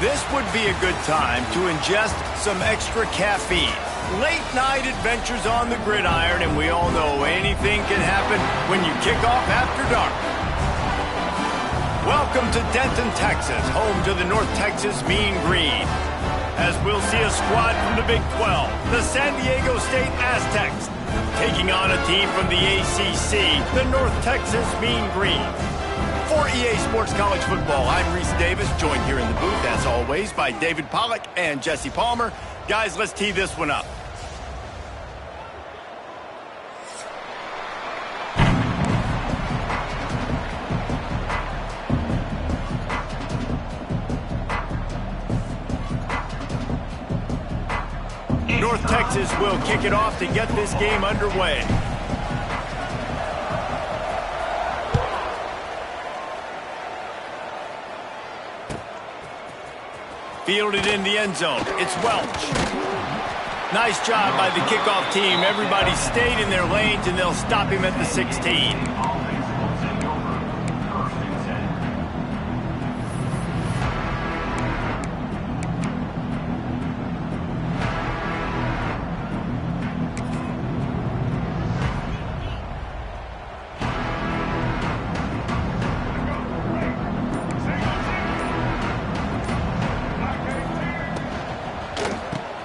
This would be a good time to ingest some extra caffeine. Late night adventures on the gridiron, and we all know anything can happen when you kick off after dark. Welcome to Denton, Texas, home to the North Texas Mean Green. As we'll see a squad from the Big 12, the San Diego State Aztecs, taking on a team from the ACC, the North Texas Mean Green. For EA Sports College Football, I'm Reese Davis, joined here in the booth, as always, by David Pollack and Jesse Palmer. Guys, let's tee this one up. North Texas will kick it off to get this game underway. Fielded in the end zone. It's Welch. Nice job by the kickoff team. Everybody stayed in their lanes, and they'll stop him at the 16.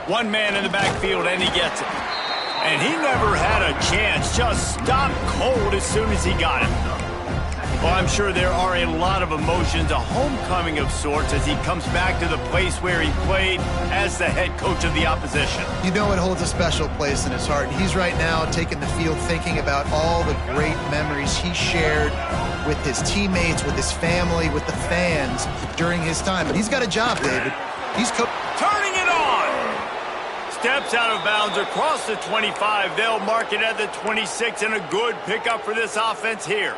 One man in the backfield, and he gets it. And he never had a chance. Just stopped cold as soon as he got it. Well, I'm sure there are a lot of emotions, a homecoming of sorts, as he comes back to the place where he played as the head coach of the opposition. You know it holds a special place in his heart. He's right now taking the field thinking about all the great memories he shared with his teammates, with his family, with the fans during his time. But he's got a job, David. He's turning it on! Steps out of bounds across the 25. They'll mark it at the 26, and a good pickup for this offense here.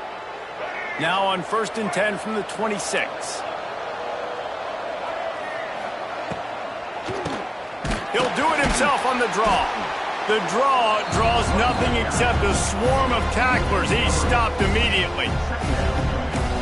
Now on 1st and 10 from the 26. He'll do it himself on the draw. The draw draws nothing except a swarm of tacklers. He's stopped immediately.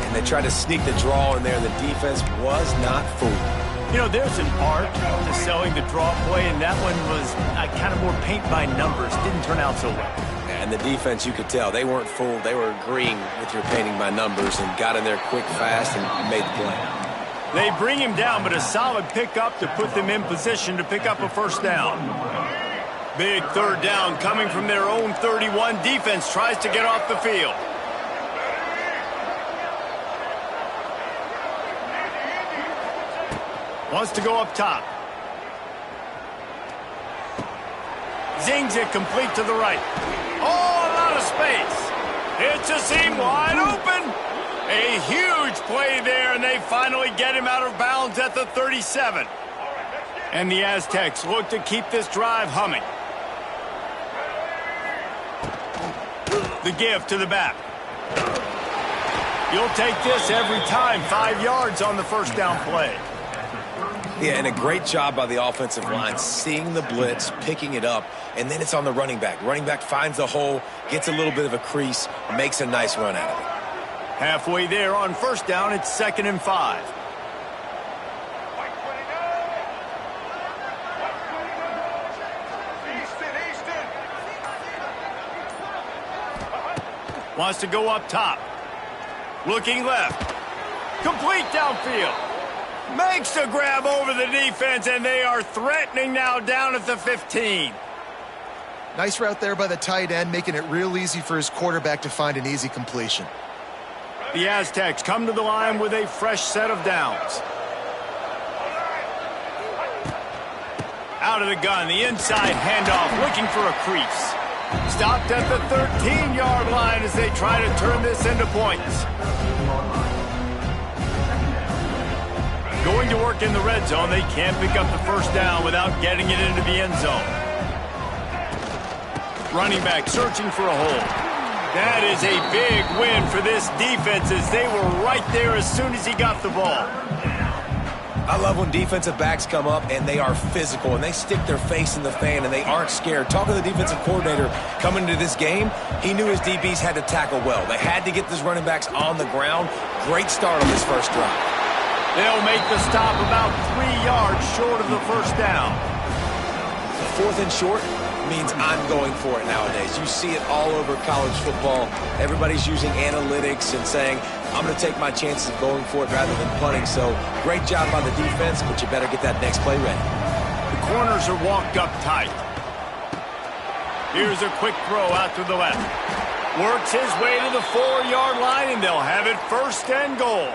And they tried to sneak the draw in there. The defense was not fooled. You know, there's an art to selling the draw play, and that one was kind of more paint by numbers. Didn't turn out so well. And the defense, you could tell, they weren't fooled. They were agreeing with your painting by numbers and got in there quick, fast, and made the play. They bring him down, but a solid pickup to put them in position to pick up a first down. Big third down coming from their own 31. Defense tries to get off the field. Wants to go up top. Zings it complete to the right. Oh, a lot of space. It's a seam wide open. A huge play there, and they finally get him out of bounds at the 37. And the Aztecs look to keep this drive humming. The give to the back. You'll take this every time. 5 yards on the first down play. Yeah, and a great job by the offensive line, seeing the blitz, picking it up, and then it's on the running back. Running back finds the hole, gets a little bit of a crease, makes a nice run out of it. Halfway there on first down, it's 2nd and 5. Wants to go up top. Looking left. Complete downfield. Makes the grab over the defense, and they are threatening now down at the 15. nice route there by the tight end, making it real easy for his quarterback to find an easy completion. The Aztecs come to the line with a fresh set of downs. Out of the gun, the inside handoff, looking for a crease. Stopped at the 13-yard line as they try to turn this into points. Going to work in the red zone, they can't pick up the first down without getting it into the end zone. Running back searching for a hole. That is a big win for this defense as they were right there as soon as he got the ball. I love when defensive backs come up and they are physical and they stick their face in the fan and they aren't scared. Talking to the defensive coordinator coming into this game, he knew his DBs had to tackle well. They had to get these running backs on the ground. Great start on this first drive. They'll make the stop about 3 yards short of the first down. 4th and short means I'm going for it nowadays. You see it all over college football. Everybody's using analytics and saying, I'm going to take my chances of going for it rather than punting. So great job by the defense, but you better get that next play ready. The corners are walked up tight. Here's a quick throw out to the left. Works his way to the 4-yard line, and they'll have it 1st and goal.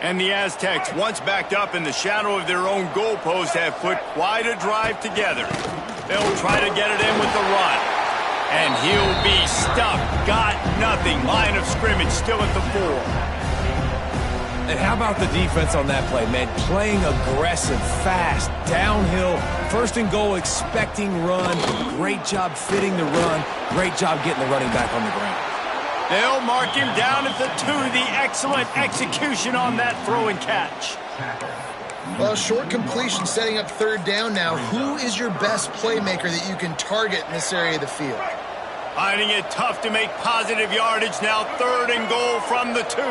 And the Aztecs, once backed up in the shadow of their own goalpost, have put quite a drive together. They'll try to get it in with the run. And he'll be stuffed. Got nothing. Line of scrimmage still at the 4. And how about the defense on that play, man? Playing aggressive, fast, downhill, 1st and goal, expecting run. Great job fitting the run. Great job getting the running back on the ground. They'll mark him down at the 2. The excellent execution on that throw and catch. Well, short completion setting up 3rd down now. Who is your best playmaker that you can target in this area of the field? Finding it tough to make positive yardage now. 3rd and goal from the 2.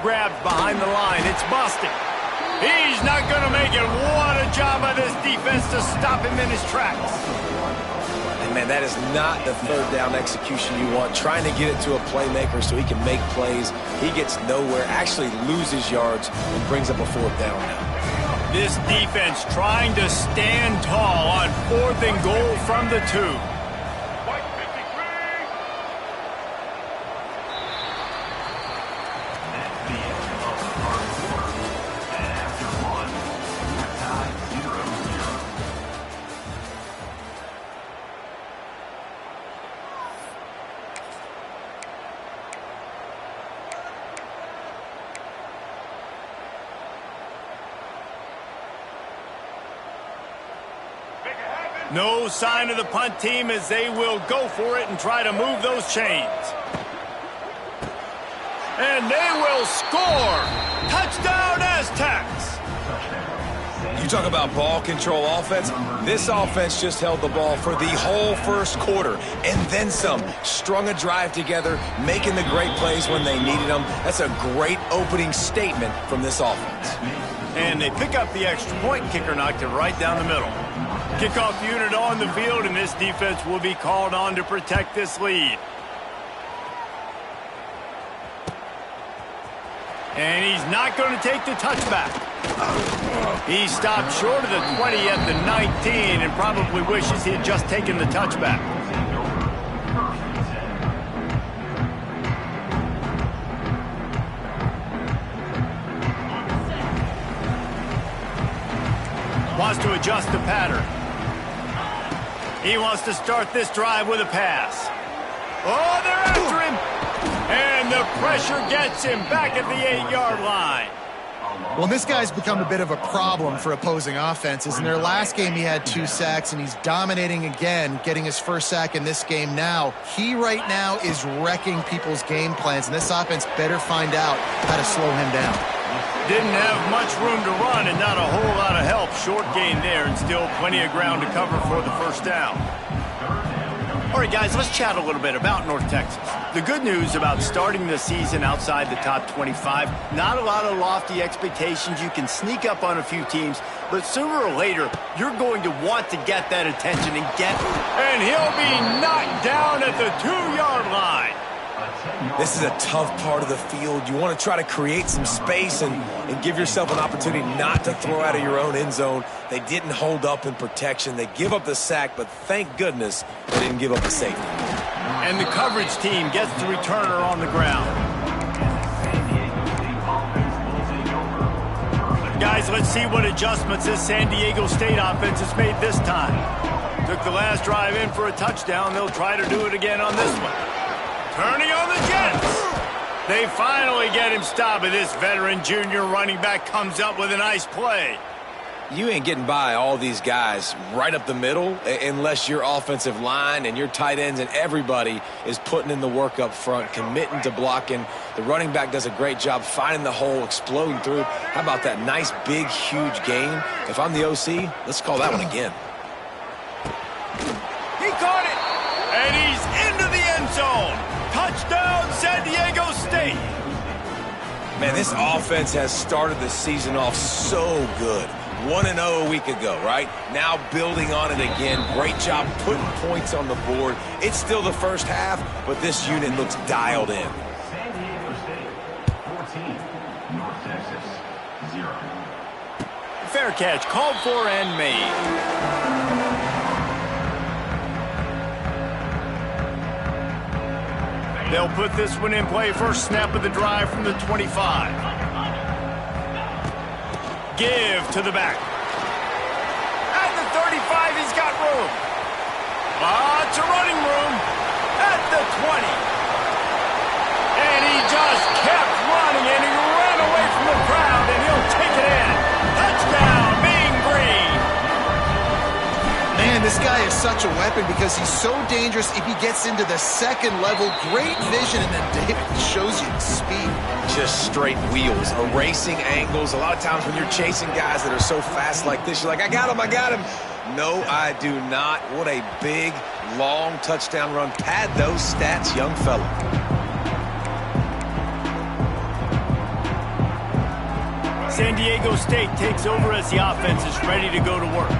Grabbed behind the line. It's Boston. He's not going to make it. What a job by this defense to stop him in his tracks. And, man, that is not the 3rd down execution you want. Trying to get it to a playmaker so he can make plays. He gets nowhere, actually loses yards, and brings up a 4th down now. This defense trying to stand tall on 4th and goal from the 2. No sign of the punt team as they will go for it and try to move those chains. And they will score. Touchdown, Aztecs. You talk about ball control offense. This offense just held the ball for the whole 1st quarter and then some. Strung a drive together, making the great plays when they needed them. That's a great opening statement from this offense. And they pick up the extra point. Kicker knocked it right down the middle. Kickoff unit on the field, and this defense will be called on to protect this lead. And he's not going to take the touchback. He stopped short of the 20 at the 19 and probably wishes he had just taken the touchback. Wants to adjust the pattern. He wants to start this drive with a pass. Oh, they're after him. And the pressure gets him back at the 8-yard line. Well, this guy's become a bit of a problem for opposing offenses. In their last game, he had 2 sacks, and he's dominating again, getting his 1st sack in this game now. He right now is wrecking people's game plans, and this offense better find out how to slow him down. Didn't have much room to run and not a whole lot of help. Short gain there and still plenty of ground to cover for the 1st down. All right, guys, let's chat a little bit about North Texas. The good news about starting the season outside the top 25, not a lot of lofty expectations. You can sneak up on a few teams, but sooner or later, you're going to want to get that attention and and he'll be knocked down at the 2-yard line. This is a tough part of the field. You want to try to create some space and give yourself an opportunity not to throw out of your own end zone. They didn't hold up in protection. They give up the sack, but thank goodness they didn't give up the safety. And the coverage team gets the returner on the ground. Guys, let's see what adjustments this San Diego State offense has made this time. Took the last drive in for a touchdown. They'll try to do it again on this one. Turning on the Jets. They finally get him stopped, but this veteran junior running back comes up with a nice play. You ain't getting by all these guys right up the middle unless your offensive line and your tight ends and everybody is putting in the work up front, committing to blocking. The running back does a great job finding the hole, exploding through. How about that nice, big, huge gain? If I'm the OC, let's call that one again. He caught it, and he's into the end zone. Touchdown, San Man, this offense has started the season off so good. 1-0 a week ago, right? Now building on it again. Great job putting points on the board. It's still the first half, but this unit looks dialed in. San Diego State, 14. North Texas, 0. Fair catch, called for and made. They'll put this one in play. First snap of the drive from the 25. Give to the back. At the 35, he's got room. Lots of running room. At the 20. And he just kept running, and he ran away from the crowd, and he'll take it in. Touchdown, Mean Green. Man, this guy is such a weapon because he's so dangerous if he gets into the second level. Great vision, and then David shows you the speed. Just straight wheels, erasing angles. A lot of times when you're chasing guys that are so fast like this, you're like, I got him, I got him. No, I do not. What a big, long touchdown run. Pad those stats, young fella. San Diego State takes over as the offense is ready to go to work.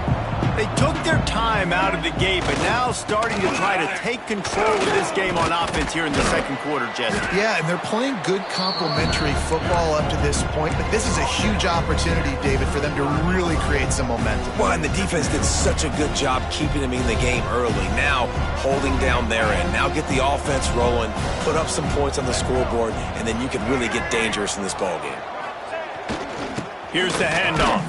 They took their time out of the gate, but now starting to try to take control of this game on offense here in the second quarter, Jesse. Yeah, and they're playing good complementary football up to this point, but this is a huge opportunity, David, for them to really create some momentum. Well, and the defense did such a good job keeping them in the game early. Now holding down their end. Now get the offense rolling, put up some points on the scoreboard, and then you can really get dangerous in this ball game. Here's the handoff.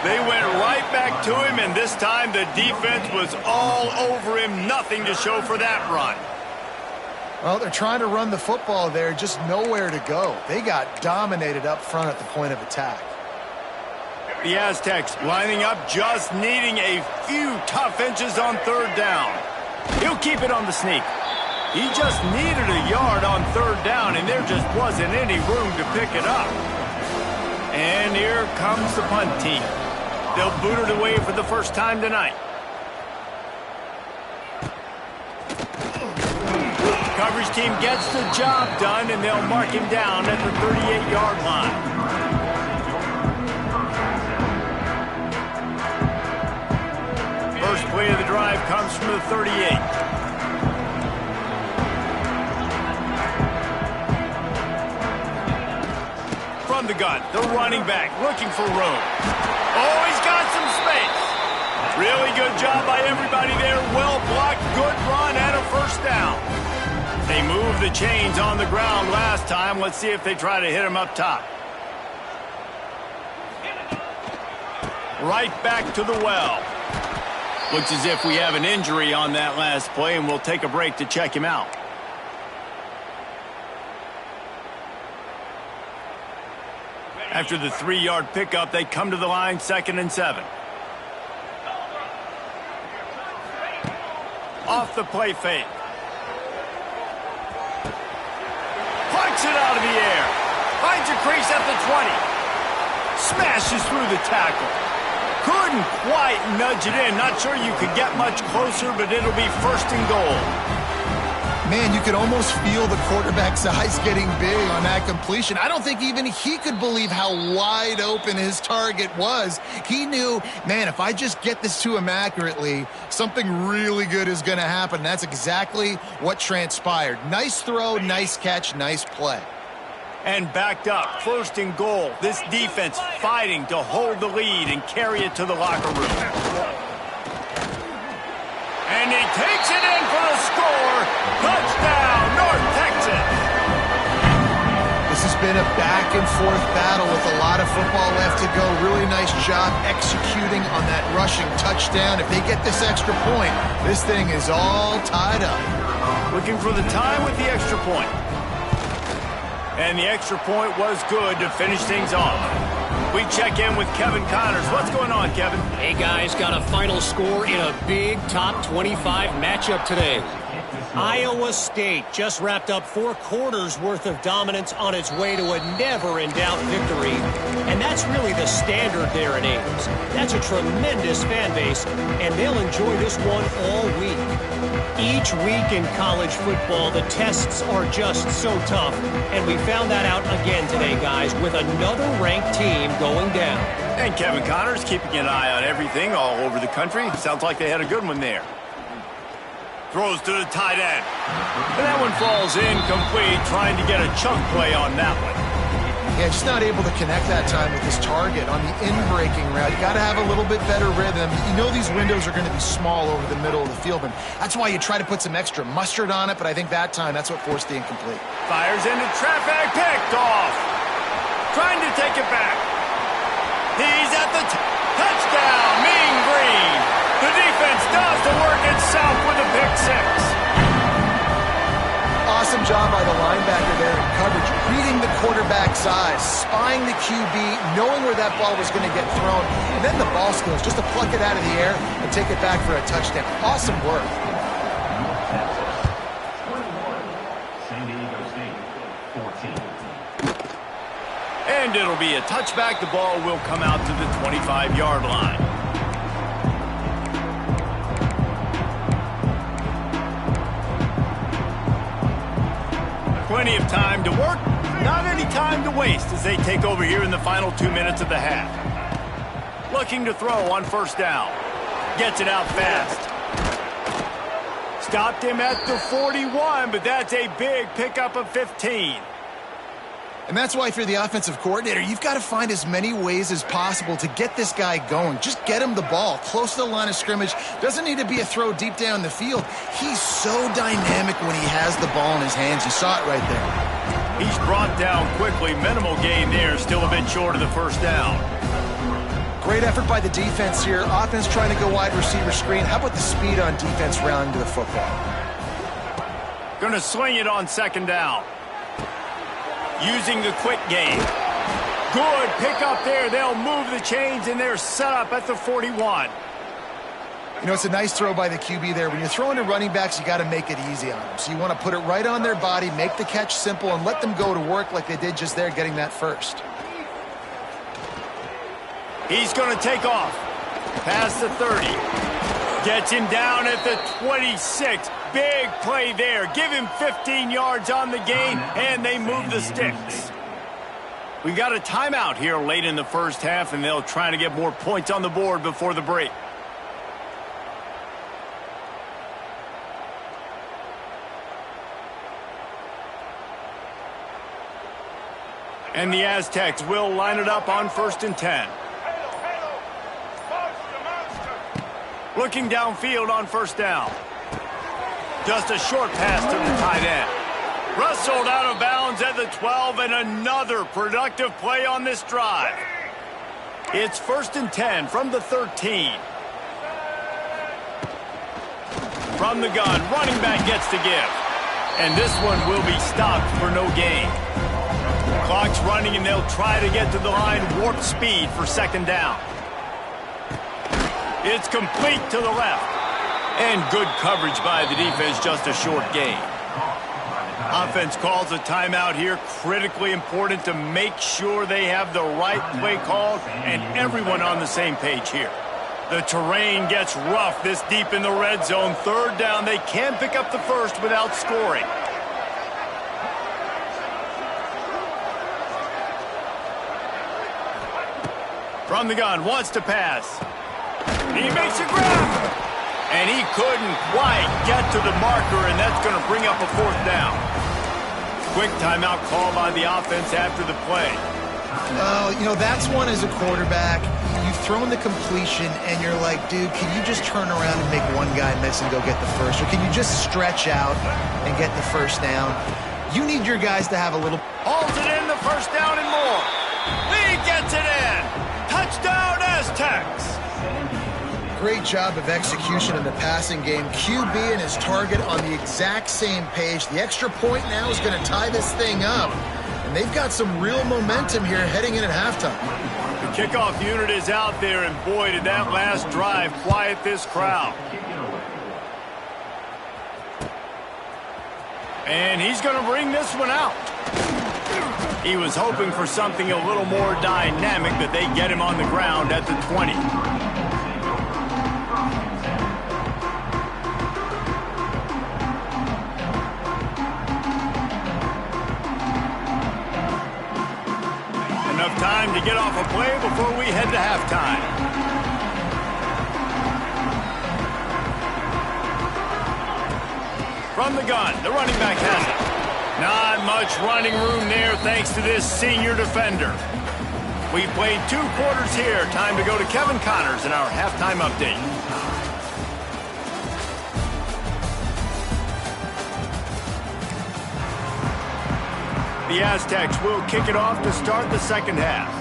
They went right back to him, and this time the defense was all over him. Nothing to show for that run. Well, they're trying to run the football there, just nowhere to go. They got dominated up front at the point of attack. The Aztecs lining up, just needing a few tough inches on third down. He'll keep it on the sneak. He just needed a yard on third down, and there just wasn't any room to pick it up. And here comes the punt team. They'll boot it away for the first time tonight. Coverage team gets the job done, and they'll mark him down at the 38-yard line. First play of the drive comes from the 38. From the gun, the running back looking for room. Oh, he's got some space. Really good job by everybody there. Well blocked, good run, and a first down. They moved the chains on the ground last time. Let's see if they try to hit him up top. Right back to the well. Looks as if we have an injury on that last play, and we'll take a break to check him out. After the 3-yard pickup, they come to the line, 2nd and 7. Off the play fake. Plucks it out of the air. Finds a crease at the 20. Smashes through the tackle. Couldn't quite nudge it in. Not sure you could get much closer, but it'll be 1st and goal. Man, you could almost feel the quarterback's eyes getting big on that completion. I don't think even he could believe how wide open his target was. He knew, man, if I just get this to him accurately, something really good is going to happen. That's exactly what transpired. Nice throw, nice catch, nice play. And backed up, 1st and goal. This defense fighting to hold the lead and carry it to the locker room. And he takes it in for the score. Touchdown, North Texas. This has been a back-and-forth battle with a lot of football left to go. Really nice job executing on that rushing touchdown. If they get this extra point, this thing is all tied up. Looking for the time with the extra point. And the extra point was good to finish things off. We check in with Kevin Connors. What's going on, Kevin? Hey, guys, got a final score in a big top 25 matchup today. Iowa State just wrapped up 4 quarters worth of dominance on its way to a never-in-doubt victory. And that's really the standard there in Ames. That's a tremendous fan base, and they'll enjoy this one all week. Each week in college football, the tests are just so tough. And we found that out again today, guys, with another ranked team going down. And Kevin Connors keeping an eye on everything all over the country. Sounds like they had a good one there. Throws to the tight end. And that one falls incomplete, trying to get a chunk play on that one. Yeah, just not able to connect that time with his target on the in-breaking route. You got to have a little bit better rhythm. You know these windows are going to be small over the middle of the field, and that's why you try to put some extra mustard on it, but I think that time that's what forced the incomplete. Fires into traffic, picked off. Trying to take it back. He's at the touchdown, Mean Green. The defense does the work itself with a pick six. Awesome job by the linebacker there in coverage, reading the quarterback size, spying the QB, knowing where that ball was going to get thrown, and then the ball skills just to pluck it out of the air and take it back for a touchdown. Awesome work. San Diego State, 14. And it'll be a touchback. The ball will come out to the 25-yard line. Plenty of time to work, not any time to waste as they take over here in the final 2 minutes of the half. Looking to throw on first down. Gets it out fast. Stopped him at the 41, but that's a big pickup of 15. And that's why if you're the offensive coordinator, you've got to find as many ways as possible to get this guy going. Just get him the ball close to the line of scrimmage. Doesn't need to be a throw deep down the field. He's so dynamic when he has the ball in his hands. You saw it right there. He's brought down quickly. Minimal gain there. Still a bit short of the first down. Great effort by the defense here. Offense trying to go wide receiver screen. How about the speed on defense rounding to the football? Gonna sling it on second down. Using the quick game. Good pickup there. They'll move the chains, and they're set up at the 41. You know, it's a nice throw by the QB there. When you're throwing to running backs, you got to make it easy on them. So you want to put it right on their body, make the catch simple, and let them go to work like they did just there, getting that first. He's going to take off. Past the 30. Gets him down at the 26. Big play there. Give him 15 yards on the gain, and they move the sticks. We've got a timeout here late in the first half, and they'll try to get more points on the board before the break. And the Aztecs will line it up on 1st and 10. Looking downfield on first down. Just a short pass to the tight end. Rustled out of bounds at the 12, and another productive play on this drive. It's 1st and 10 from the 13. From the gun, running back gets to give. And this one will be stopped for no gain. Clock's running, and they'll try to get to the line warp speed for second down. It's complete to the left. And good coverage by the defense, just a short gain. Offense calls a timeout here. Critically important to make sure they have the right play called and everyone on the same page here. The terrain gets rough this deep in the red zone. Third down, they can pick up the first without scoring. From the gun, wants to pass. He makes a grab. And he couldn't quite get to the marker, and that's going to bring up a fourth down. Quick timeout call by the offense after the play. You know, that's one as a quarterback. You've thrown the completion, and you're like, dude, can you just turn around and make one guy miss and go get the first? Or can you just stretch out and get the first down? You need your guys to have a little... Hauls it in, the first down and more. He gets it in. Touchdown, Aztecs. Great job of execution in the passing game. QB and his target on the exact same page. The extra point now is going to tie this thing up. And they've got some real momentum here heading in at halftime. The kickoff unit is out there, and boy, did that last drive quiet this crowd. And he's going to bring this one out. He was hoping for something a little more dynamic, but they get him on the ground at the 20. time to get off a play before we head to halftime. From the gun, the running back has it. Not much running room there thanks to this senior defender. We played 2 quarters here. Time to go to Kevin Connors in our halftime update. The Aztecs will kick it off to start the second half.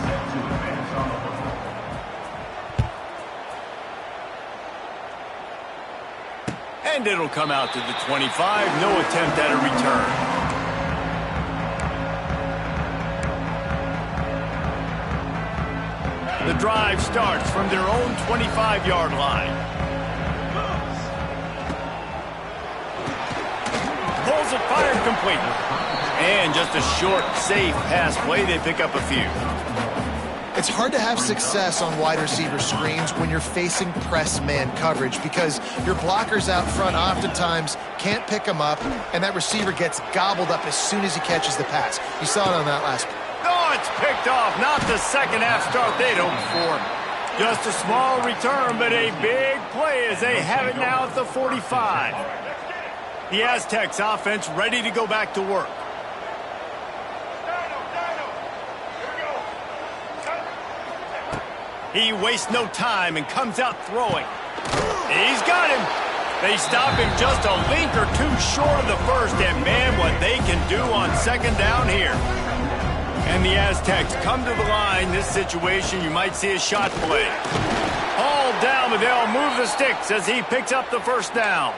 And it'll come out to the 25. No attempt at a return. The drive starts from their own 25-yard line. Pulls it, fired complete. And just a short, safe pass play. They pick up a few. It's hard to have success on wide receiver screens when you're facing press man coverage because your blockers out front oftentimes can't pick them up, and that receiver gets gobbled up as soon as he catches the pass. You saw it on that last play. Oh, it's picked off. Not the second half start they'd hoped for. Just a small return, but a big play as they have it now at the 45. The Aztecs offense ready to go back to work. He wastes no time and comes out throwing. He's got him. They stop him just a link or two short of the first, and man, what they can do on second down here. And the Aztecs come to the line. This situation, you might see a shot play. Hauled down, but they'll move the sticks as he picks up the first down.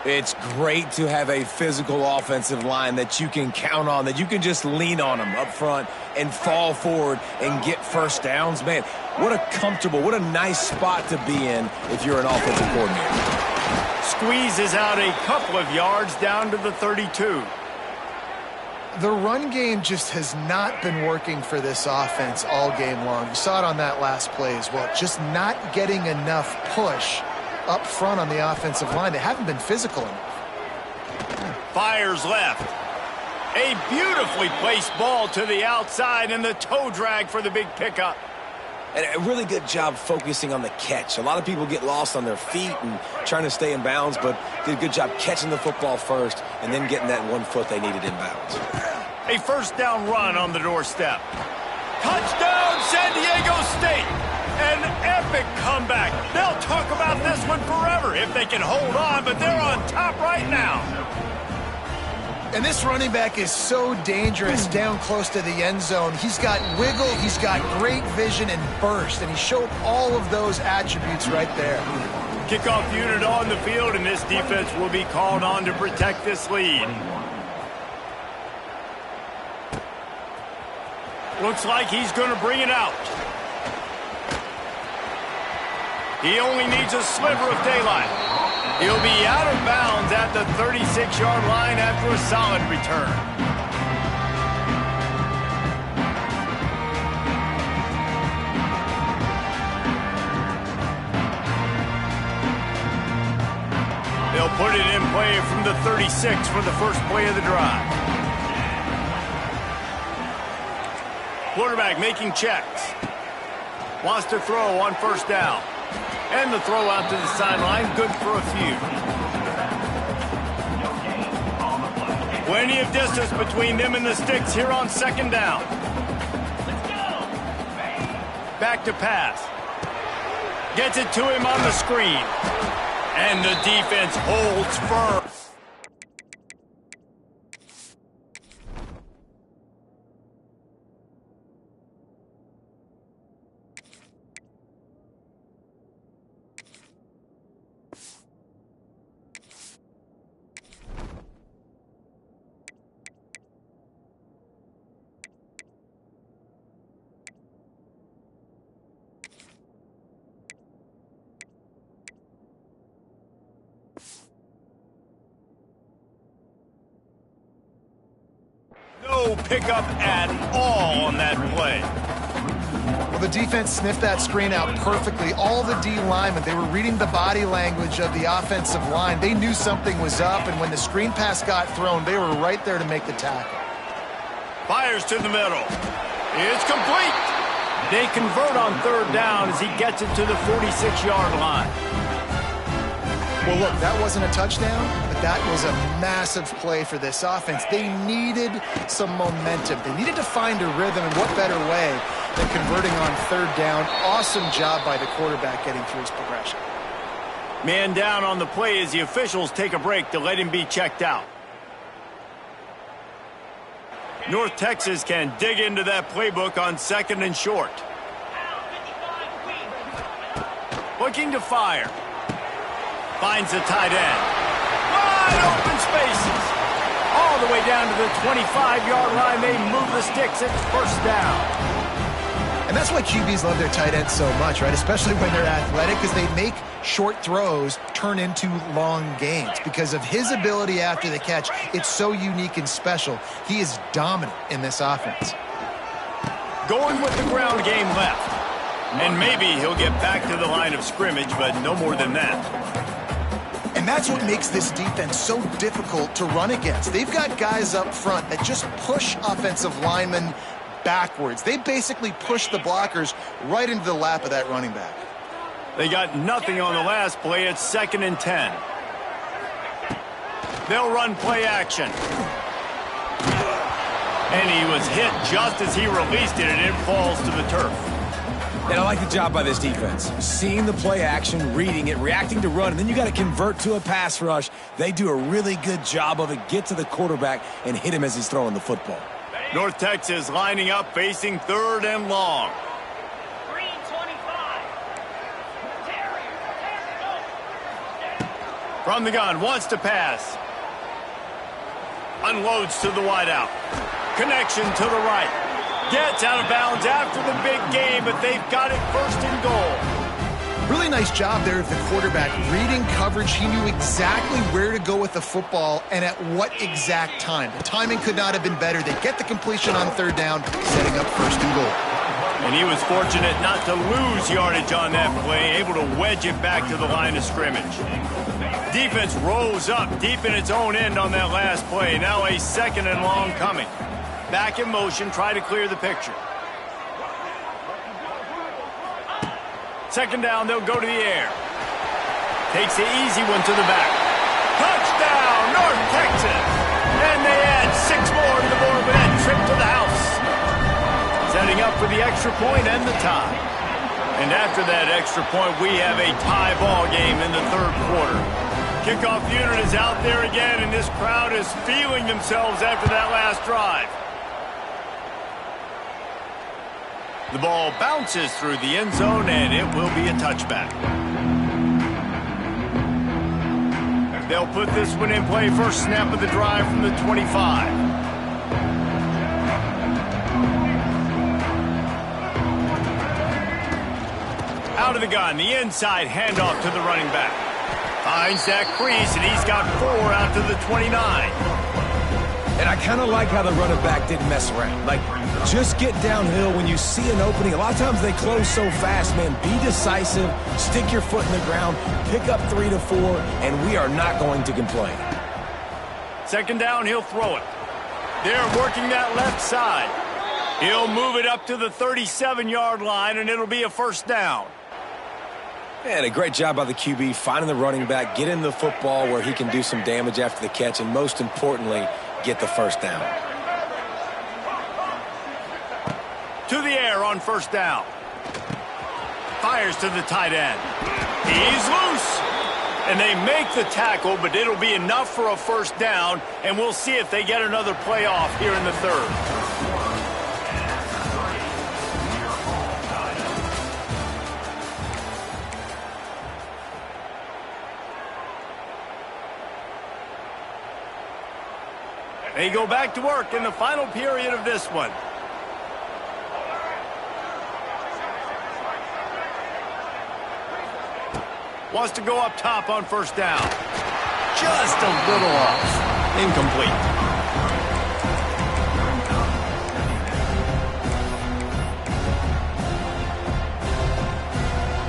It's great to have a physical offensive line that you can count on, that you can just lean on them up front and fall forward and get first downs. Man, what a comfortable, what a nice spot to be in if you're an offensive coordinator. Squeezes out a couple of yards down to the 32. The run game just has not been working for this offense all game long. You saw it on that last play as well. Just not getting enough push up front on the offensive line. They haven't been physical enough. Fires left. A beautifully placed ball to the outside and the toe drag for the big pickup. And a really good job focusing on the catch. A lot of people get lost on their feet and trying to stay in bounds, but did a good job catching the football first and then getting that 1 foot they needed in bounds. A first down run on the doorstep. Touchdown, San Diego State. An epic comeback. They'll talk about this one forever if they can hold on, but they're on top right now. And this running back is so dangerous down close to the end zone. He's got wiggle, he's got great vision and burst, and he showed all of those attributes right there. Kickoff unit on the field, and this defense will be called on to protect this lead. Looks like he's going to bring it out. He only needs a sliver of daylight. He'll be out of bounds at the 36-yard line after a solid return. They'll put it in play from the 36 for the first play of the drive. Quarterback making checks. Wants to throw on first down. And the throw out to the sideline, good for a few. Plenty of distance between them and the sticks here on second down. Back to pass. Gets it to him on the screen. And the defense holds firm. No pickup at all on that play. Well, the defense sniffed that screen out perfectly. All the D linemen, they were reading the body language of the offensive line. They knew something was up, and when the screen pass got thrown, they were right there to make the tackle. Fires to the middle. It's complete. They convert on third down as he gets it to the 46-yard line. Well, look, that wasn't a touchdown, but that was a massive play for this offense. They needed some momentum. They needed to find a rhythm, and what better way than converting on third down. Awesome job by the quarterback getting through his progression. Man down on the play as the officials take a break to let him be checked out. North Texas can dig into that playbook on second and short. Looking to fire. Finds the tight end. Wide open spaces. All the way down to the 25-yard line. They move the sticks. It's first down. And that's why QBs love their tight ends so much, right? Especially when they're athletic, because they make short throws turn into long gains. Because of his ability after the catch, it's so unique and special. He is dominant in this offense. Going with the ground game left. And maybe he'll get back to the line of scrimmage, but no more than that. And that's what makes this defense so difficult to run against. They've got guys up front that just push offensive linemen backwards. They basically push the blockers right into the lap of that running back. They got nothing on the last play. It's 2nd and 10. They'll run play action. And he was hit just as he released it, and it falls to the turf. And I like the job by this defense. Seeing the play action, reading it, reacting to run, and then you got to convert to a pass rush. They do a really good job of it. Get to the quarterback and hit him as he's throwing the football. North Texas lining up, facing third and long. From the gun, wants to pass. Unloads to the wideout. Connection to the right. Gets out of bounds after the big game, but they've got it first and goal. Really nice job there of the quarterback. Reading coverage, he knew exactly where to go with the football and at what exact time. The timing could not have been better. They get the completion on third down, setting up first and goal. And he was fortunate not to lose yardage on that play, able to wedge it back to the line of scrimmage. Defense rose up deep in its own end on that last play. Now a 2nd and long coming. Back in motion, try to clear the picture. 2nd down, they'll go to the air. Takes the easy one to the back. Touchdown, North Texas! And they add 6 more to the board with that trip to the house. Setting up for the extra point and the tie. And after that extra point, we have a tie ball game in the 3rd quarter. Kickoff unit is out there again, and this crowd is feeling themselves after that last drive. The ball bounces through the end zone, and it will be a touchback. They'll put this one in play. First snap of the drive from the 25. Out of the gun, the inside handoff to the running back. Finds that crease, and he's got 4 out to the 29. And I kind of like how the running back didn't mess around. Like, just get downhill when you see an opening. A lot of times they close so fast, man. Be decisive, stick your foot in the ground, pick up 3 to 4, and we are not going to complain. 2nd down, he'll throw it. They're working that left side. He'll move it up to the 37-yard line, and it'll be a first down. And a great job by the QB, finding the running back, getting the football where he can do some damage after the catch, and most importantly, get the first down. To the air on first down. Fires to the tight end. He's loose. And they make the tackle, but it'll be enough for a first down, and we'll see if they get another playoff here in the 3rd. They go back to work in the final period of this one. Wants to go up top on first down. Just a little off. Incomplete.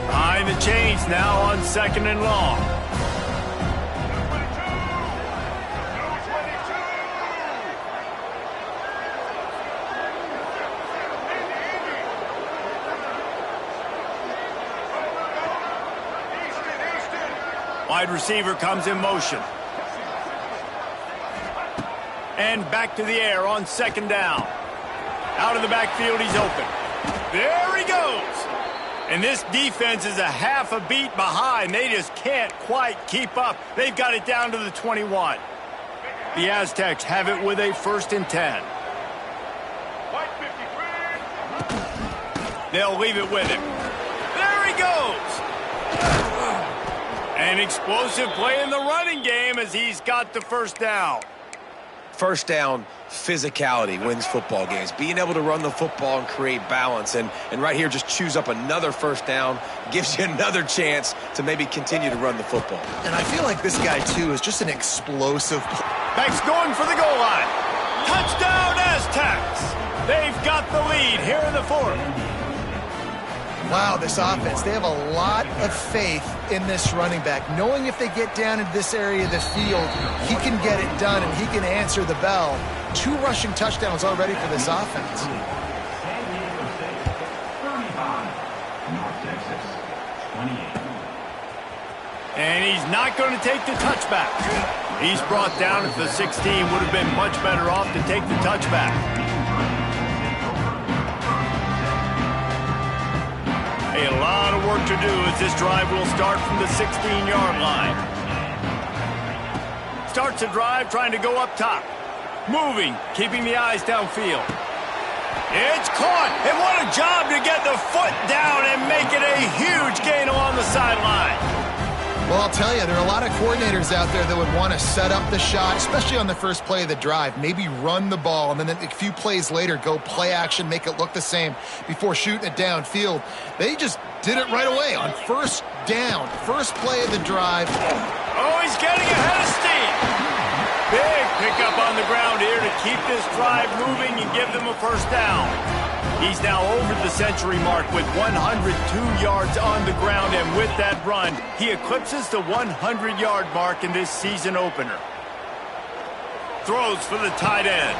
Behind the chains now on 2nd and long. Wide receiver comes in motion. And back to the air on second down. Out of the backfield, he's open. There he goes. And this defense is a half a beat behind. They just can't quite keep up. They've got it down to the 21. The Aztecs have it with a 1st and 10. They'll leave it with him. There he goes. An explosive play in the running game as he's got the 1st down. First down, physicality wins football games. Being able to run the football and create balance. And right here, just choose up another 1st down. Gives you another chance to maybe continue to run the football. And I feel like this guy, too, is just an explosive. Back's going for the goal line. Touchdown, Aztecs. They've got the lead here in the 4th. Wow, this offense, they have a lot of faith in this running back. Knowing if they get down into this area of the field, he can get it done and he can answer the bell. 2 rushing touchdowns already for this offense. San Diego State, 35. North Texas, 28. And he's not going to take the touchback. He's brought down at the 16. Would have been much better off to take the touchback. A lot of work to do as this drive will start from the 16-yard line. Starts the drive trying to go up top. Moving, keeping the eyes downfield. It's caught, and what a job to get the foot down and make it a huge gain along the sideline. Well, I'll tell you, there are a lot of coordinators out there that would want to set up the shot, especially on the first play of the drive, maybe run the ball, and then a few plays later go play action, make it look the same before shooting it downfield. They just did it right away on 1st down, first play of the drive. Oh, he's getting ahead of steam. Big pickup on the ground here to keep this drive moving and give them a 1st down. He's now over the century mark with 102 yards on the ground, and with that run, he eclipses the 100-yard mark in this season opener. Throws for the tight end.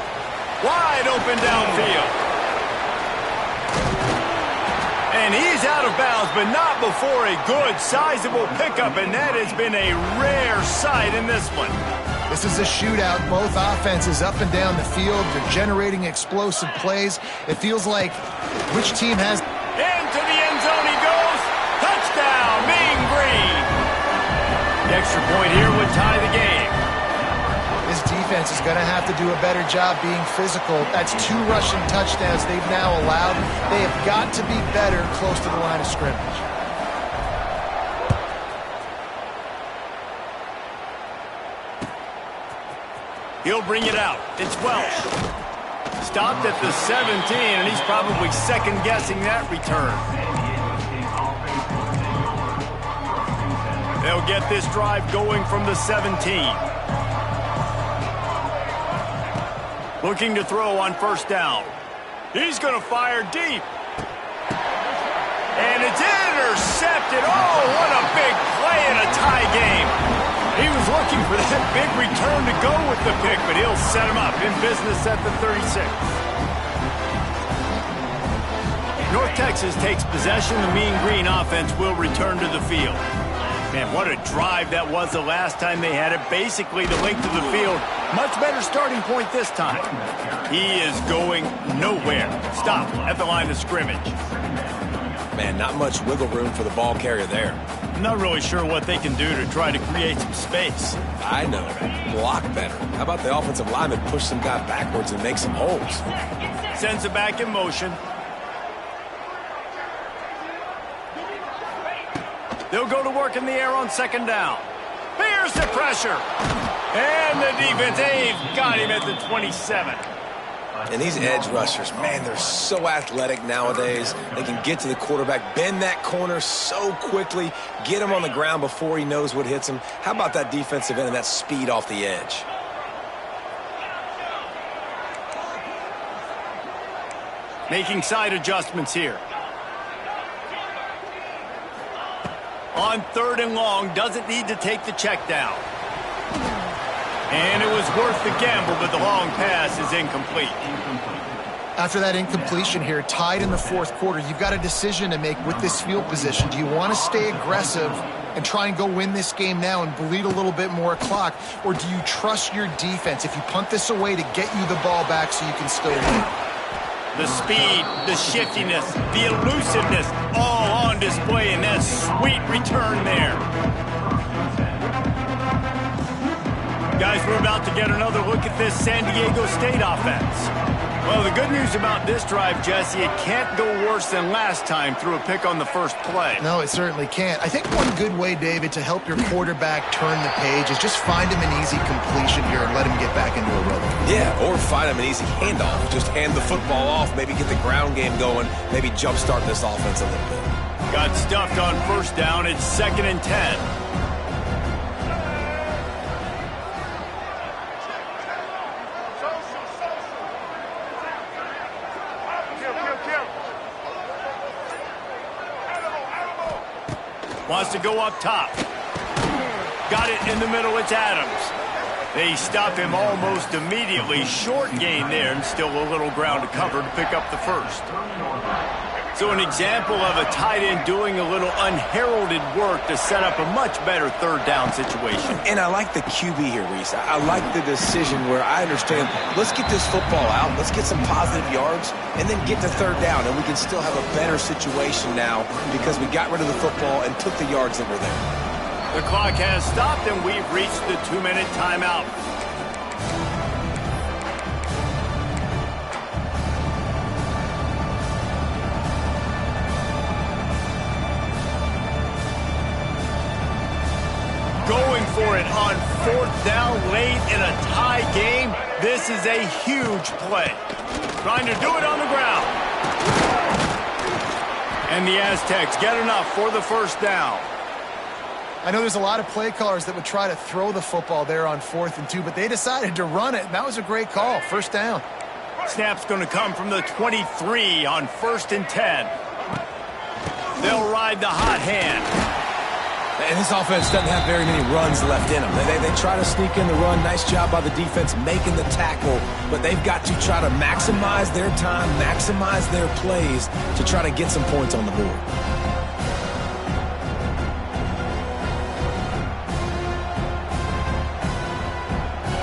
Wide open downfield. And he's out of bounds, but not before a good, sizable pickup, and that has been a rare sight in this one. This is a shootout. Both offenses up and down the field. They're generating explosive plays. It feels like which team has... Into the end zone he goes. Touchdown, Mean Green. The extra point here would tie the game. This defense is going to have to do a better job being physical. That's 2 rushing touchdowns they've now allowed. They have got to be better close to the line of scrimmage. He'll bring it out. It's Welsh. Stopped at the 17, and he's probably second-guessing that return. They'll get this drive going from the 17. Looking to throw on 1st down. He's going to fire deep. And it's intercepted. Oh, what a big play in a tie game. He was looking for that big return to go with the pick, but he'll set him up in business at the 36. North Texas takes possession. The Mean Green offense will return to the field. Man, what a drive that was the last time they had it. Basically the length of the field. Much better starting point this time. He is going nowhere. Stop at the line of scrimmage. Man, not much wiggle room for the ball carrier there. I'm not really sure what they can do to try to create some space. I know. Block better. How about the offensive lineman push some guy backwards and make some holes? Sends it back in motion. They'll go to work in the air on 2nd down. Here's the pressure. And the defense, they've got him at the 27. And these edge rushers, man, they're so athletic nowadays. They can get to the quarterback, bend that corner so quickly, get him on the ground before he knows what hits him. How about that defensive end and that speed off the edge? Making side adjustments here. On 3rd and long, doesn't need to take the check down. And it was worth the gamble, but the long pass is incomplete. After that incompletion here, tied in the 4th quarter, you've got a decision to make with this field position. Do you want to stay aggressive and try and go win this game now and bleed a little bit more clock? Or do you trust your defense if you punt this away to get you the ball back so you can still win? The speed, the shiftiness, the elusiveness, all on display in that sweet return there. Guys, we're about to get another look at this San Diego State offense. Well, the good news about this drive, Jesse, it can't go worse than last time through a pick on the first play. No, it certainly can't. I think one good way, David, to help your quarterback turn the page is just find him an easy completion here and let him get back into a rhythm. Yeah, or find him an easy handoff. Just hand the football off, maybe get the ground game going, maybe jumpstart this offense a little bit. Got stuffed on first down. It's 2nd and 10. Wants to go up top. Got it in the middle. It's Adams. They stop him almost immediately. Short gain there and still a little ground to cover to pick up the first. So an example of a tight end doing a little unheralded work to set up a much better third down situation. And I like the QB here, Reese. I like the decision where I understand, let's get this football out, let's get some positive yards, and then get to third down, and we can still have a better situation now because we got rid of the football and took the yards that were there. The clock has stopped, and we've reached the 2-minute timeout. Going for it on 4th down late in a tie game. This is a huge play. Trying to do it on the ground. And the Aztecs get enough for the first down. I know there's a lot of play callers that would try to throw the football there on 4th and 2, but they decided to run it, and that was a great call. First down. Snap's going to come from the 23 on 1st and 10. They'll ride the hot hand. And this offense doesn't have very many runs left in them. They try to sneak in the run. Nice job by the defense making the tackle. But they've got to try to maximize their time, maximize their plays to try to get some points on the board.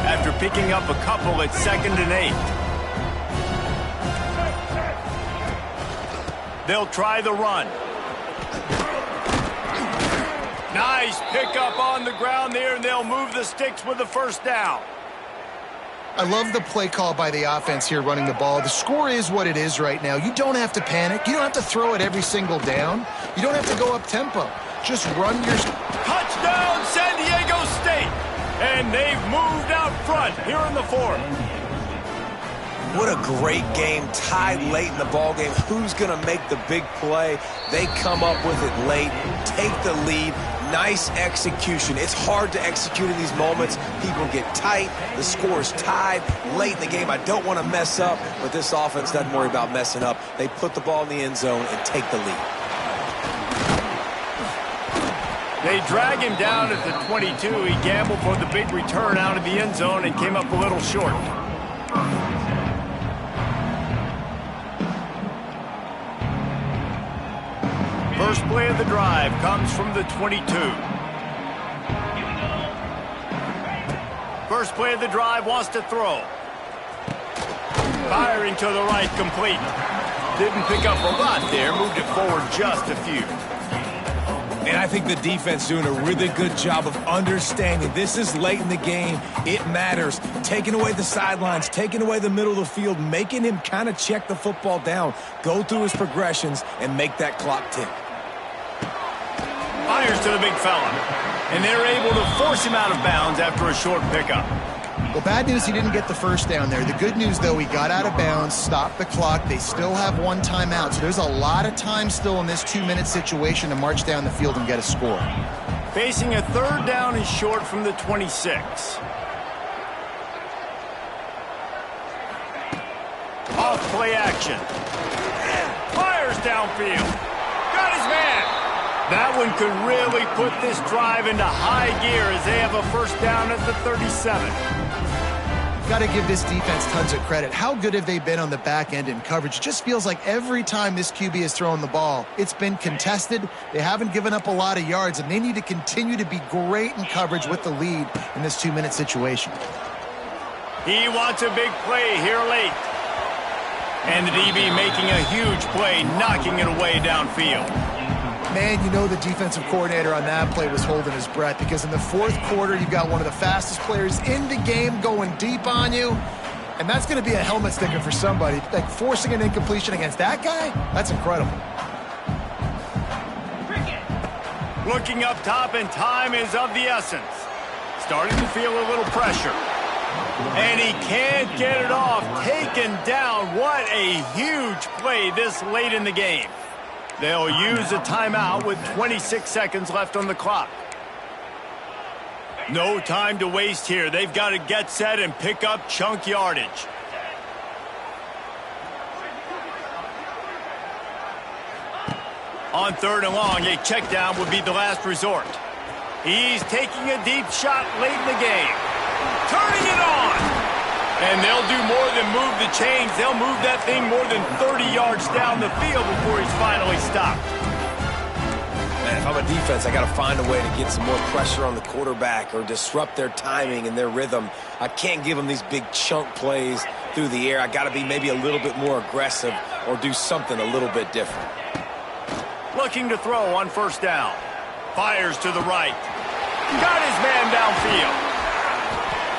After picking up a couple, it's 2nd and 8. They'll try the run. Nice pickup on the ground there, and they'll move the sticks with the first down. I love the play call by the offense here running the ball. The score is what it is right now. You don't have to panic. You don't have to throw it every single down. You don't have to go up tempo. Just run your... Touchdown, San Diego State! And they've moved out front here in the 4th. What a great game, tied late in the ball game. Who's going to make the big play? They come up with it late, take the lead. Nice execution. It's hard to execute in these moments. People get tight. The score's tied late in the game. I don't want to mess up, but this offense doesn't worry about messing up. They put the ball in the end zone and take the lead. They drag him down at the 22. He gambled for the big return out of the end zone and came up a little short. First play of the drive comes from the 22. First play of the drive wants to throw. Firing to the right, complete. Didn't pick up a lot there, moved it forward just a few. And I think the defense doing a really good job of understanding this is late in the game. It matters. Taking away the sidelines, taking away the middle of the field, making him kind of check the football down, go through his progressions, and make that clock tick. Fires to the big fella, and they're able to force him out of bounds after a short pickup. Well, bad news, he didn't get the first down there. The good news, though, he got out of bounds, stopped the clock. They still have one timeout, so there's a lot of time still in this 2-minute situation to march down the field and get a score. Facing a third down and short from the 26. Off play action. Fires downfield. Got his man. That one could really put this drive into high gear as they have a first down at the 37. got to give this defense tons of credit. How good have they been on the back end in coverage? It just feels like every time this QB has thrown the ball, it's been contested. They haven't given up a lot of yards, and they need to continue to be great in coverage with the lead in this 2-minute situation. He wants a big play here late. And the DB making a huge play, knocking it away downfield. Man, you know the defensive coordinator on that play was holding his breath, because in the fourth quarter, you've got one of the fastest players in the game going deep on you, and that's going to be a helmet sticker for somebody. Like, forcing an incompletion against that guy, that's incredible. Looking up top, and time is of the essence. Starting to feel a little pressure. And he can't get it off. Taken down. What a huge play this late in the game. They'll use a timeout with 26 seconds left on the clock. No time to waste here. They've got to get set and pick up chunk yardage. On 3rd and long, a check down would be the last resort. He's taking a deep shot late in the game. Turning it on. And they'll do more than move the chains. They'll move that thing more than 30 yards down the field before he's finally stopped. Man, if I'm a defense, I got to find a way to get some more pressure on the quarterback or disrupt their timing and their rhythm. I can't give them these big chunk plays through the air. I got to be maybe a little bit more aggressive or do something a little bit different. Looking to throw on 1st down. Fires to the right. Got his man downfield.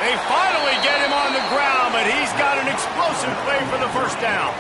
They finally get him on the ground, but he's got an explosive play for the 1st down.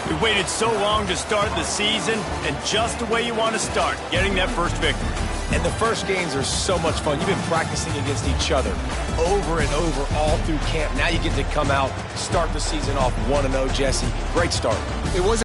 We waited so long to start the season, and just the way you want to start, getting that first victory. And the first games are so much fun. You've been practicing against each other over and over all through camp. Now you get to come out, start the season off 1-0, Jesse. Great start. It was